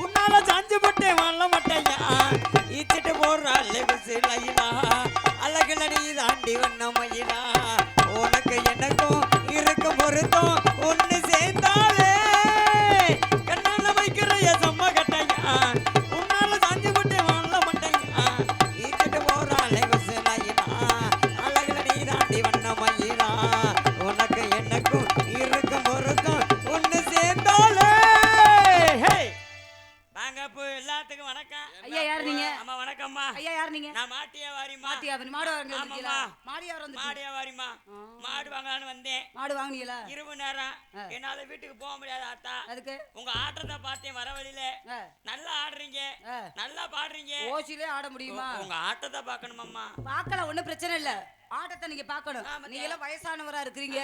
உன்னால சாஞ்சு பட்டே வாழ மாட்டையா ஈச்சிட்டு போடுறாள் விசிலையிலா அழகுலடி தாண்டி வண்ண மயிலா உனக்கு எனக்கும் இருக்கும் பொருத்தம் ஒண்ணு சேர்ந்தாலே கண்ணால வைக்கிற எசம்மா கட்டையா உன்னால சாஞ்சு பட்டே வாழ மாட்டையா ஈச்சிட்டு போடுறாள் விசிலையிலா அழகுலடி தாண்டி வண்ண மயிலா உனக்கு எனக்கும் இருக்கும் பொருத்தம் ஒண்ணு சேர்ந்தாலே. எல்லாத்துக்கும் வணக்கம். ஐயா யார் நீங்க? அம்மா வணக்கம்மா. ஐயா யார் நீங்க? நான் மாட்டியாவாரிமா. மாட்டியாவாரி மாடு வாங்க வந்தீங்களா? மாடியாவாரி வந்து மாடியாவாரிமா. மாடு வாங்கலாம்னு வந்தேன். மாடு வாங்குனீங்களா? இரவு நேரம் என்னால வீட்டுக்கு போக முடியாது ஆத்தா. அதுக்கு உங்க ஆட்டத்தை பார்த்தேன் வர வழியில. நல்லா ஆடுறீங்க. நல்லா பாடுறீங்க. ஓசிலே ஆட முடியுமா? உங்க ஆட்டத்தை பார்க்கணுமாம்மா. பார்க்கலாம் ஒண்ணும் பிரச்சனை இல்ல. ஆட்டத்தை நீங்க பார்க்கணும். நீங்க எல்லாம் வயசானவரா இருக்கீங்க.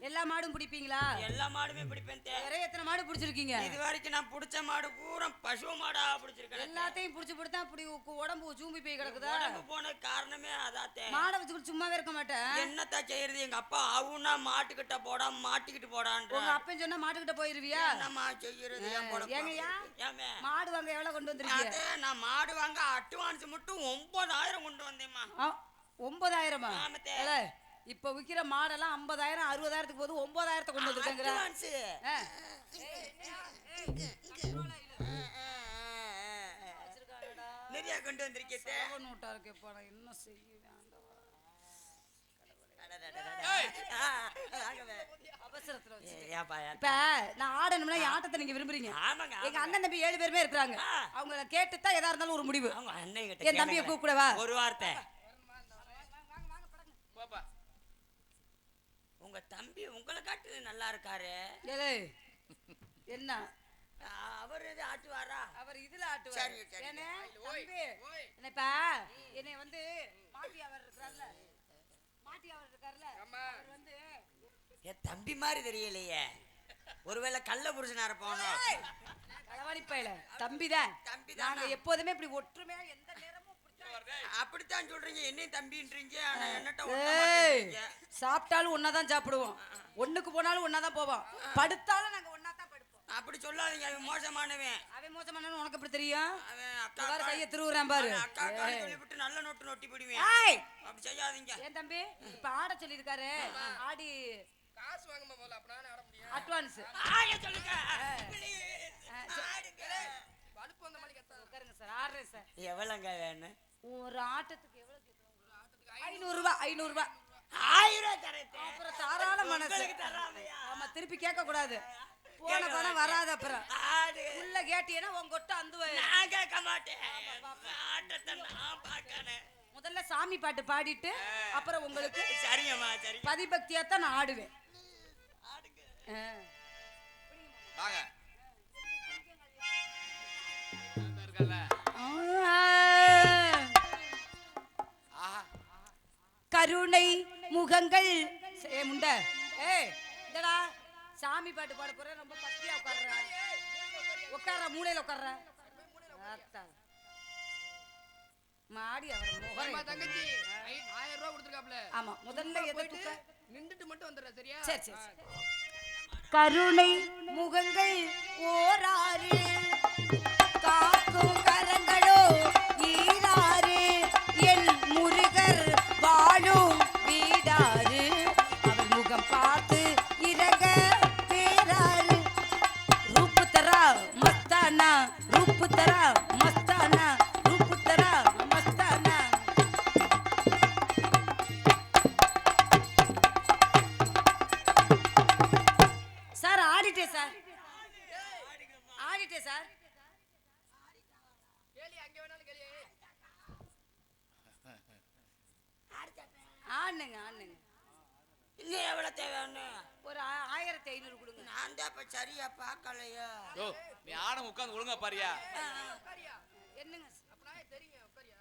எல்லா மாடும் பிடிப்பீங்களா? எல்லா மாடுமே பிடிப்பேன். வேற எத்தனை மாடு பிடிச்சிருக்கீங்க? இது வரைக்கும் நான் பிடிச்ச மாடு பூரா பசு மாடா பிடிச்சிருக்கேன். எல்லாத்தையும் பிடிச்சு பிடித்தா அப்படி உடம்பு சூம்பி போய் கிடக்குதா? உடம்பு போன காரணமே அதாத்தே. மாடை வச்சுக்கிட்டு சும்மாவே இருக்க மாட்டேன். என்னத்தா செய்யறது? எங்க அப்பா அவனா மாட்டுக்கிட்ட போடா மாட்டிக்கிட்டு போடான்ற. உங்க அப்பன் சொன்னா மாட்டுக்கிட்ட போயிருவியா? என்னம்மா செய்யறது? ஏங்கய்யா மாடு வாங்க எவ்வளவு கொண்டு வந்திருக்கீங்க? நான் மாடு வாங்க அட்வான்ஸ் மட்டும் 9000 கொண்டு வந்தேம்மா. 9000மா? இப்ப விக்கிற மாடெல்லாம் 50,000 60,000க்கு போது 9000 கொண்டு வந்திருக்கேங்கற. நிறைய கொண்டு வந்திருக்கே. நோட்டா இருக்கே போடா என்ன செய்யுவேன் ஆண்டவா. அவசரத்துல வச்சு. இப்ப நான் ஆடணும்னா ஆட்டத்தை நீங்க விரும்புறீங்க. எங்க அண்ணன் தம்பி 7 பேருமே இருக்காங்க. அவங்க கேட்டு தான் எதா இருந்தாலும் ஒரு முடிவு. அவங்க அண்ணன் கிட்ட என் தம்பியை கூப்பிடவா? ஒரு வார்த்தை. உங்க தம்பி உங்களை காட்டு நல்லா இருக்காரு. என்ன அவர் எது ஆட்டுவாரா? அவர் இதுல ஆட்டுவார். ஏனே தம்பி என்னப்பா என்னை வந்து மாட்டியாவர் இருக்கார்ல அவர் வந்து என் தம்பி மாதிரி தெரியலையே. ஒருவேளை கள்ள புருஷனா இருப்பானோ? களவாணிப்பையில தம்பிதான். நாங்க எப்போதுமே இப்படி ஒற்றுமையா எந்த நேரமும் அப்படித்தான் சொல்றீங்க. என்னையும் தம்பின்றீங்க. சாப்பிட்டாலும் ஒன்னாதான் சாப்பிடுவோம். ஒண்ணுக்கு போனாலும் ஒன்னாதான் போவோம். படுத்தாலும் நாங்க ஒன்னாதான் படுப்போம். அப்படி சொல்லாதீங்க. அவன் மோசமானவன். அவன் மோசமானவன் உனக்கு எப்படி தெரியும்? அவன் அக்கா கையை திருவுறான் பாரு. அக்கா சொல்லிவிட்டு நல்ல நோட்டு நோட்டி போடுவேன். அப்படி செய்யாதீங்க. ஏன் தம்பி இப்ப ஆட சொல்லி இருக்காரு. ஆடி காசு வாங்குமா போல அப்ப நான் ஆட முடியும். அட்வான்ஸ் ஆய சொல்லுங்க. வலுப்பு வந்த மாதிரி கத்தா. உட்காருங்க சார். ஆடுறேன் சார். எவ்வளவுங்க வேணும்? ஒரு ஆட்டத்துக்கு எவ்வளவு கேக்குறோம்? ஒரு ஆட்டத்துக்கு 500 ரூபாய். 500 ரூபாய். 1000 தரேன். அப்புறம் தாராள மனசு. ஆமா திருப்பி கேட்க கூடாது. போன பணம் வராது. அப்புறம் உள்ள கேட்டியனா உன் கொட்ட அந்துவே. நான் கேட்க மாட்டேன். ஆட்டத்தை நான் பார்க்கணும். முதல்ல சாமி பாட்டு பாடிட்டு அப்புறம் உங்களுக்கு சரியம்மா சரி பதிபக்தியா தான் நான் ஆடுவேன். ஆடுங்க. வாங்க. கருணை முகங்கள் முண்ட இந்தடா சாமி பாட்டு பாட போற. ரொம்ப பக்தியா உட்கார்ற மூலையில உட்கார்ற மாடி அவர் தங்கச்சி 1000 ரூபாய் கொடுத்துருக்காப்ல. ஆமா முதல்ல எதுக்கு நின்னுட்டு மட்டும் வந்துடுற சரியா? சரி சரி. கருணை முகங்கள் ஓராறு காக்கும் கரங்களோ ஈராறு என் முருகர் வாழும் வீடாறு அவர் முகம் பார்த்து இறங்க பேராறு ரூப்பு தரா மஸ்தானா ரூப்பு தரா மஸ்தானா ரூப்பு தரா மஸ்தானா. சார் ஆடிட்டே சார். ஆடிட்டே சார். கேளி அங்க வேணாலும் கேளி. ஆடுங்க ஆடுங்க. இன்னும் எவ்வளவு தேவைன்னு? ஒரு 1500 கொடுங்க. நான் தான் இப்ப சரியா பார்க்கலையா? நீ ஆடம் உட்கார்ந்து ஒழுங்கா பாரியா. உட்காரியா? என்னங்க அப்பனா தெரியுங்க, உட்காரியா?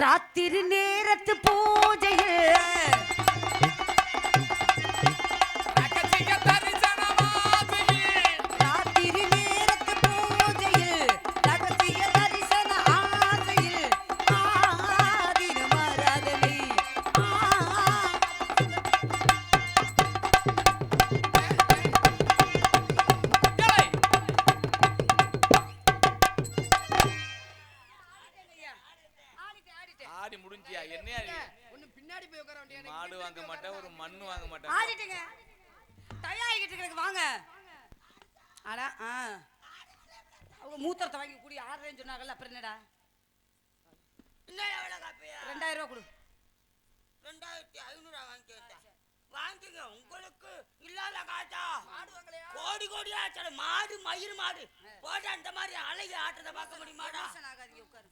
ராத்திரி நேரத்து பூஜையில் ராத்திரி நேரத்து பூஜையில் ரகசிய தரிசன ஆசையில் ஆதினம் ஆராதனை ஆடி முடிஞ்சியா? என்னையா ஒண்ணு பின்னாடி போய் உட்கார வேண்டிய மாடு வாங்க மாட்டேன், ஒரு மண்ணு வாங்க மாட்டேன். ஆடிட்டுங்க தயாரிக்கிட்டு இருக்கு வாங்க. ஆனா அவங்க மூத்திரத்தை வாங்கி கூடி ஆடுறேன்னு சொன்னாங்கல்ல, அப்புறம் என்னடா? இன்னும் எவ்வளவு காப்பியா? 2000 ரூபா கொடு. 2500 வாங்கிட்டேன். வாங்கிங்க, உங்களுக்கு இல்லாத காசா? மாடு வாங்கலையா? கோடி கோடியா ஆச்சாடு. மாடு மயிர் மாடு போட்டு அந்த மாதிரி அழகி ஆட்டத்தை பார்க்க முடியுமாடா? ஆகாதீங்க, உட்காரு.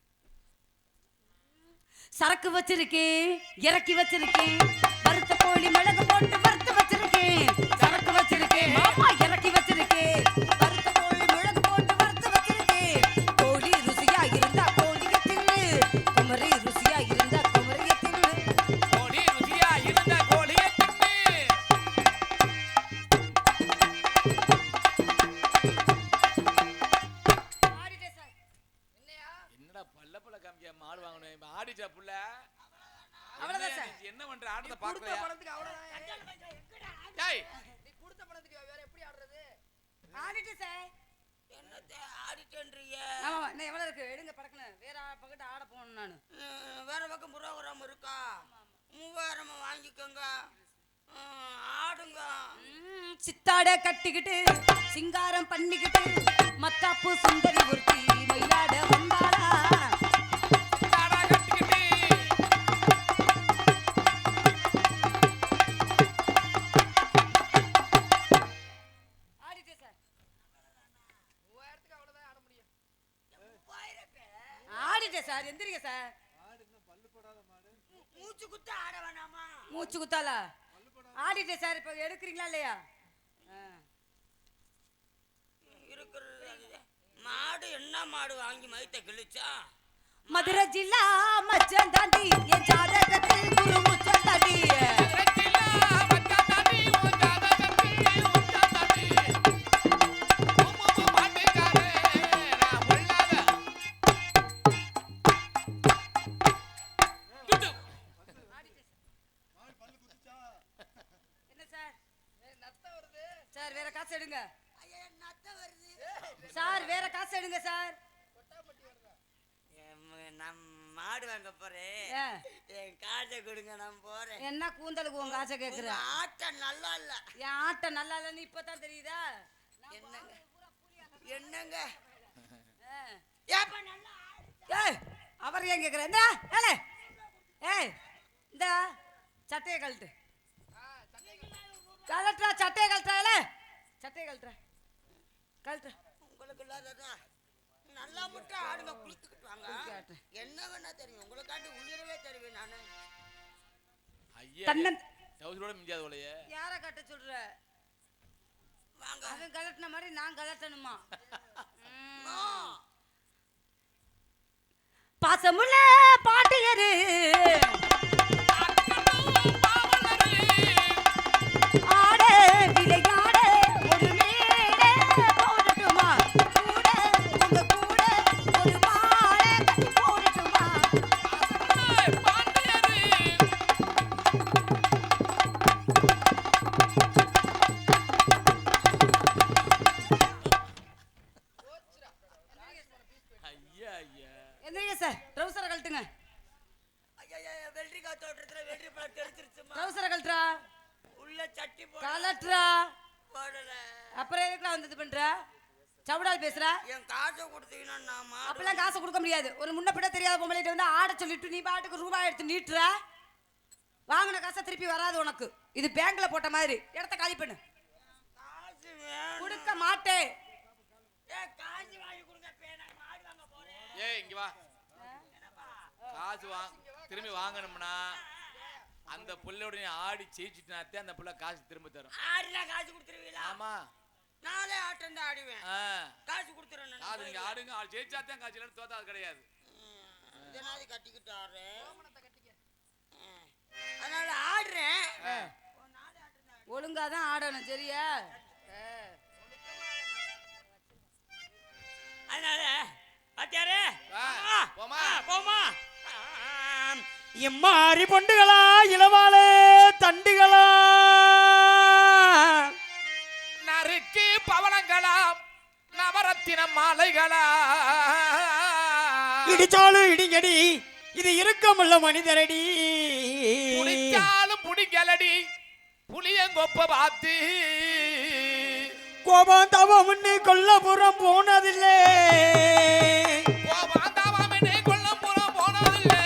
சரக்கு வச்சிருக்கேன், இறக்கி வச்சிருக்கேன், வறுத்த கோழி மிளகு போட்டு வறுத்து வச்சிருக்கேன். சரக்கு வச்சிருக்கேன், மாமா இறக்கி வச்சிருக்கேன், வறுத்த கோழி மிளகு போட்டு வறுத்து வச்சிருக்கேன். கோழி ருசியா இருந்தா கோழிய தின்னு, குமரி ருசியா இருந்தா குமரிய தின்னு. கோழி ருசியா இருந்தா கோழியை தின்னு. என்னையா? என்னடா பல்ல காமிக்க மாடு வாங்கணும். இப்ப ஆடிச்சா புள்ள? அவ்வளவுதான் சார். நீ என்ன பண்ற? ஆட்டத்தை கொடுத்த பாக்கலையா? பணத்துக்கு அவ்வளவுதான். டேய், நீ கொடுத்த பணத்துக்கு வேற எப்படி ஆடுறது? ஆடிட்டு சார். என்னத்தை ஆடிட்டேன்றீங்க? ஆமா, இன்னும் எவ்வளவு இருக்கு? எடுங்க படக்குன்னு. வேற பக்கத்து ஆட போகணும் நானு. வேற பக்கம் புரோகிராம் இருக்கா? 3000 வாங்கிக்கோங்க. ஆடுங்க. சித்தாட கட்டிக்கிட்டு சிங்காரம் பண்ணிக்கிட்டு மத்தாப்பு சுந்தரி ஒருத்தி மயிலாட வந்தாளா. தாடா கட்டிக்கிட்டு. ஆடிட்டே சார். 3000க்கு அவ்வளவுதான் ஆட முடியும். ஆடிட்டே சார். எந்திரிங்க சார். மூச்சு குத்து ஆட வேணாமா? மூச்சு குத்தாலா? ஆடிட்டே சார். இப்ப எடுக்கிறீங்களா இல்லையா? இருக்கிறது அதுதான். மாடு என்ன மாடு வாங்கி மயித்த கிழிச்சா? மதுரை ஜில்லா மச்சம் தாண்டி என் ஜாதகத்தில் குரு முச்சம் தாண்டி. ரெட்டிலா மச்சா தாண்டி ஓஞ்சா தாண்டி ஓஞ்சா தாண்டி. ஓமோ மாட்டேக்காரே நான் பொல்லாத. துட்டு. என்ன சார்? நத்தம் வருது. சார் வேற காசு எடுங்க. ஐயா, நத்த வருது. சார் வேற காசு எடுங்க சார். கொட்டாப்பட்டி வருதா? நான் மாடு வாங்க போறேன். ஏ, என் காசை கொடுங்க, நான் போறேன். என்ன கூந்தலுக்கு உங்க காசை கேக்குற? உங்க ஆட்டம் நல்லா இல்ல. என் ஆட்டம் நல்லா இல்லைன்னு இப்பதான் தெரியுதா? என்னங்க என்னங்க? ஆ. ஏப்பா நல்லா ஆடு. ஏய், அவர் ஏன் கேக்குற? இந்த ஏலே, ஏய், இந்த சட்டையை கழட்டு. கழட்டுறா, சட்டையை கழட்டுறா. ஏலே, சட்டையை கழட்டுறா, கழட்டுறா. உங்களுக்கு இல்லாததா? நல்லா மட்டும் ஆடுங்க, குளித்துக்கிட்டு வாங்க. குளிக்காட்டு. என்ன வேணா தெரியும், உங்களுக்காண்டி உயிரவே தருவேன் நானு. ஐயா, தன்னன் டவுசரோட மிஞ்சாத போலயே. யார கட்ட சொல்ற? வாங்க. அவன் கலட்டின மாதிரி நான் கலட்டணுமா? நோ. பாசமுள்ள பாட்டியரு ஆட விளையாட ஒரு மேடை போடட்டுமா? கூட உங்க கூட ஒரு மாலை கட்டி போடட்டுமா? ஐயா ஐயா. எந்திரிங்க சார். ட்ரௌசரை கழட்டுங்க. ஐயா, வெள்ளரிக்காய் தோட்டத்துல வெள்ளரி பழம் தெரிச்சிருச்சுமா. ட்ரௌசரை கழட்டுறா. உள்ள சட்டி கலட்டுறா. போடல. அப்புறம் எதுக்குலாம் வந்து இது பண்ற? சவுடால் பேசுற? என் காசை கொடுத்தீங்கன்னா நான் மாடு அப்பெல்லாம் காசை கொடுக்க முடியாது. ஒரு முன்ன பின்ன தெரியாத பொம்பளைகிட்ட வந்து ஆட சொல்லிட்டு நீ பாட்டுக்கு ரூபாய் எடுத்து நீட்டுற. வாங்கின காசை திருப்பி வராது உனக்கு. இது பேங்க்ல போட்ட மாதிரி. இடத்த காலி பண்ணு. காசு வேணும். கொடுக்க மாட்டேன். காசு வாங்கி கொடுங்க, நான் மாடு வாங்க போறேன். ஏய் இங்க வா. காசு திரும்பி வாங்கணும்னா அந்த புள்ளையோட நீ ஆடி ஜெயிச்சிட்டாத்தே அந்த புள்ள காசு திரும்ப தரும். ஆடுனா காசு கொடுத்துருவீங்களா? ஆமா. நானே ஆட்டம் தான் ஆடுவேன். ஆ. காசு கொடுத்துறேன் காசு நான். நீங்க ஆடுங்க, ஆள் ஜெயிச்சாத்தான் காசு, இல்லைன்னு தோத்தா அது கிடையாது. இதனால கட்டிக்கிட்டு ஆடுறேன். கோமணத்தை கட்டிக்க. அதனால ஆடுறேன். ஒழுங்கா தான் ஆடணும் சரியா? அதனால பாத்தியாரே வா, போமா. போமா. எம்மாரி பொண்டுகளா இளவாலே தண்டுகளா நறுக்கு பவளங்களா நவரத்தின மாலைகளா இடிச்சாலும் இடிங்கடி இது இருக்கமுள்ள மனிதரடி. புடிச்சாலும் புடிக்கலடி புளியங்கொப்ப பார்த்து கோபம் தவம்னு கொல்லபுரம் போனதில்லை. கோபாந்தாவாமனே கொல்லப்புறம் போனதில்லை.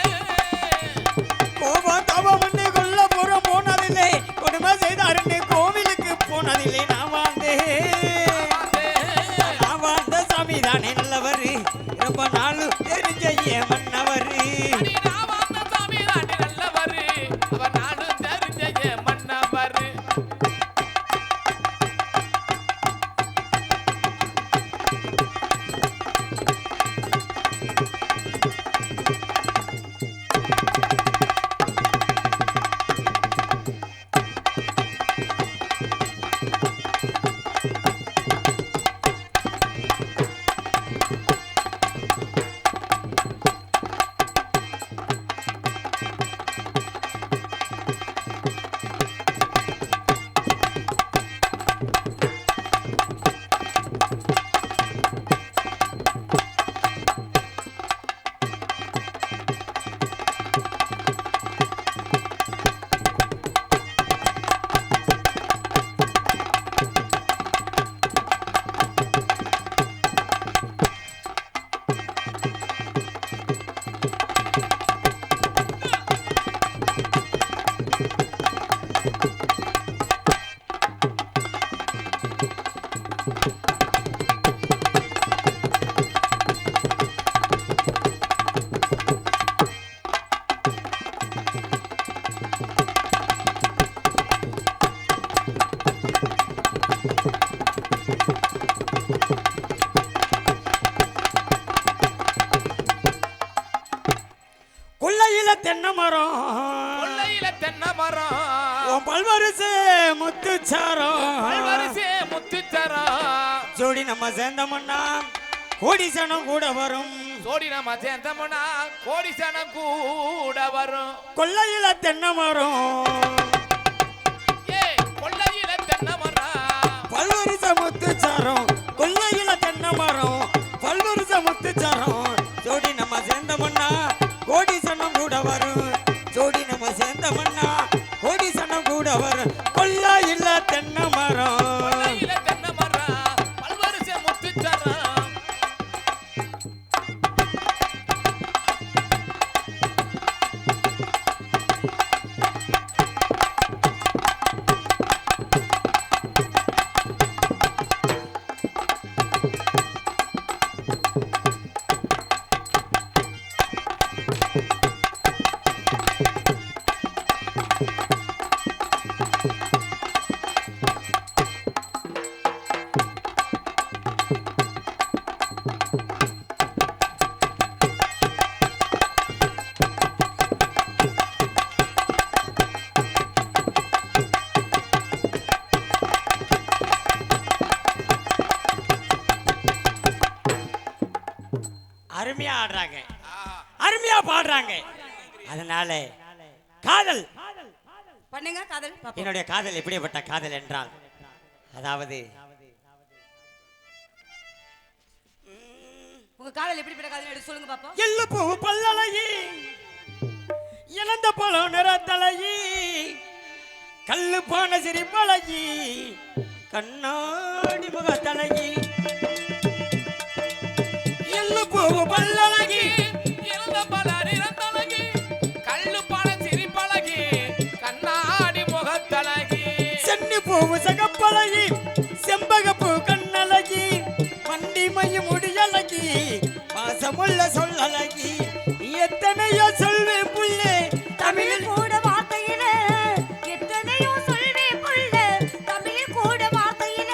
கோபம் தவம்னு கொல்லபுரம் போனதில்லை. கொடுமை செய்தாருன்னு கோவிலுக்கு போனதில்லை. நான் வாழ்ந்த சாமி தானே நல்லவர். ரொம்ப நாள் தெரிஞ்ச ஏன் மன்னவர். அடி நான் வாழ்ந்த சாமி தாண்டி நல்லவரு, அவர் நானும் தெரிஞ்ச என் மன்னவரு. கொல்லையில தென்னை மரம், கொல்லையில தென்னை மரம், உன் பல்வரிசை முத்துச்சாரம், பல்வரிசை முத்துச்சரம், ஜோடி நம்ம சேர்ந்தோம்னா கோடிசனம் கூட வரும். சோடி நம்ம சேர்ந்தோம்னா கோடிசனம் கூட வரும். கொல்லையில தென்னை மரம், ஏய் கொல்லையில தென்னை மரம், பல்வரிசை முத்துச்சாரம், கொல்லையில தென்னை மரம், பல்வரிசை முத்துச்சாரம், ஜோடி நம்ம சேர்ந்தோம்னா கோடிசனம் கூட வரும். ஜோடி நம்ம சேர்ந்தோம்னா கோடிசனம் கூட வரும். கொல்லையில தென்னை மரம். கொல்லையில தென்னை மரம், பல்வரிசை முத்துச்சரம். அருமையா ஆடுறாங்க, ஆஹா. அருமையா பாடுறாங்க. அதனால காதல் பண்ணுங்க காதல் பாப்போம். என்னுடைய காதல் எப்படிப்பட்ட காதல் என்றால், அதாவது உங்க காதல் எப்படிப்பட்ட காதல் எடுத்து சொல்லுங்க பாப்போம். எள்ளு பூ பல்லழகி, இழந்த பழம் நிறத்தழகி, கல்லு பான சிரிப்பழகி, கண்ணாடி முகத்தழகி. எள்ளு பூ பல்லழகி, இறந்த பலர் இறந்தழகி, கள்ளு பழ சிரிப்பழகி, கண்ணாடி முகத்தழகி, சென்னி பூவு சகப்பழகி, செம்பகப்பூ கண்ணழகி, வண்டி மைய முடியழகி, பாசமுள்ள சொல்லழகி. எத்தனையோ சொல்வேன் புள்ளே தமிழில் கூட வார்த்தையில எத்தனையோ சொல்வே புள்ள தமிழ் கூட வார்த்தையில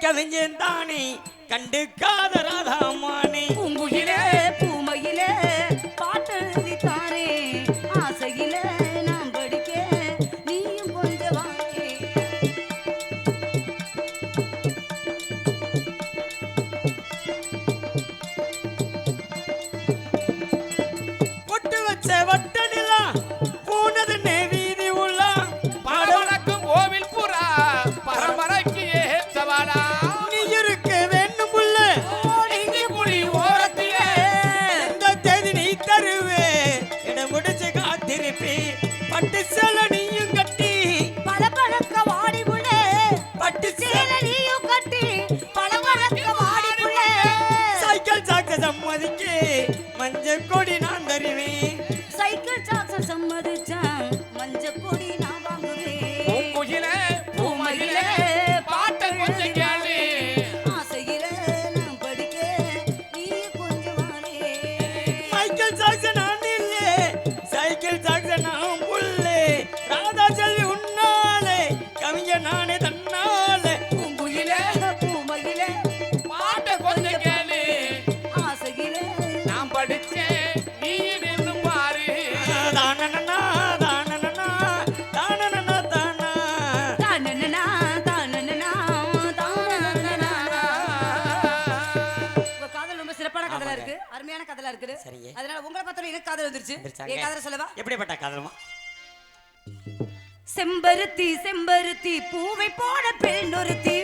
கவிஞன் தானே கண்டுக்காத ராதாமானே பூங்குயிலே பூமையிலே பாட்டு எழுதித்தானே ஆசையிலே நான் படிக்க நீயும் கொஞ்சம் வாங்கே பொட்டு வச்ச வட்ட நிலா போனது வீதி உள்ள பரவலக்கும் கோவில் புறா பரமரைக்கு ஏத்தவாடா நீ இருக்க வேண்டும் புள்ள இங்கு குடி ஓரத்திலே எந்த தேதி நீ தருவே இடம் முடிச்சு காத்திருப்பே பட்டு சேல நீயும் கட்டி பளபளக்க வாடி புள்ளே பட்டு சேல நீயும் கட்டி பளபளக்க வாடி புள்ளே சைக்கிள் சாக்க சம்மதிக்கு மஞ்சள் கொடி நான் தருவேன் சைக்கிள் சாக்ஸ சம்மதிச்சான் மஞ்ச கொடி நான் வாங்குவேன் பூங்குயிலே பூமயிலே பாட்டை கொஞ்சம் கேளு ஆசையிலே நான் படிக்க நீ கொஞ்சம் வாங்கே மைக்கேல் ஜாக்சன் நான் இல்லே சைக்கிள் ஜாக்சன் நான் புள்ளே ராதா செல்வி உன்னாலே கவிஞர் நானே தன்னாலே பூங்குயிலே பூமையிலே பாட்டை கொஞ்சம் கேளு ஆசையிலே நான் படிச்சேன் நீ நின்னு பாரு தானனனா தானனனா தானனனா தானா தானனனா தானனனா தானனனா உங்க காதல் ரொம்ப சிறப்பான காதலா இருக்கு அருமையான காதலா இருக்குது சரியே. அதனால உங்களை பார்த்தா எனக்கு காதல் வந்துருச்சு வந்துருச்சாங்க. என் காதல சொல்லவா எப்படிப்பட்ட காதலமா செம்பருத்தி செம்பருத்தி பூவை போட பெண்ணொருத்தி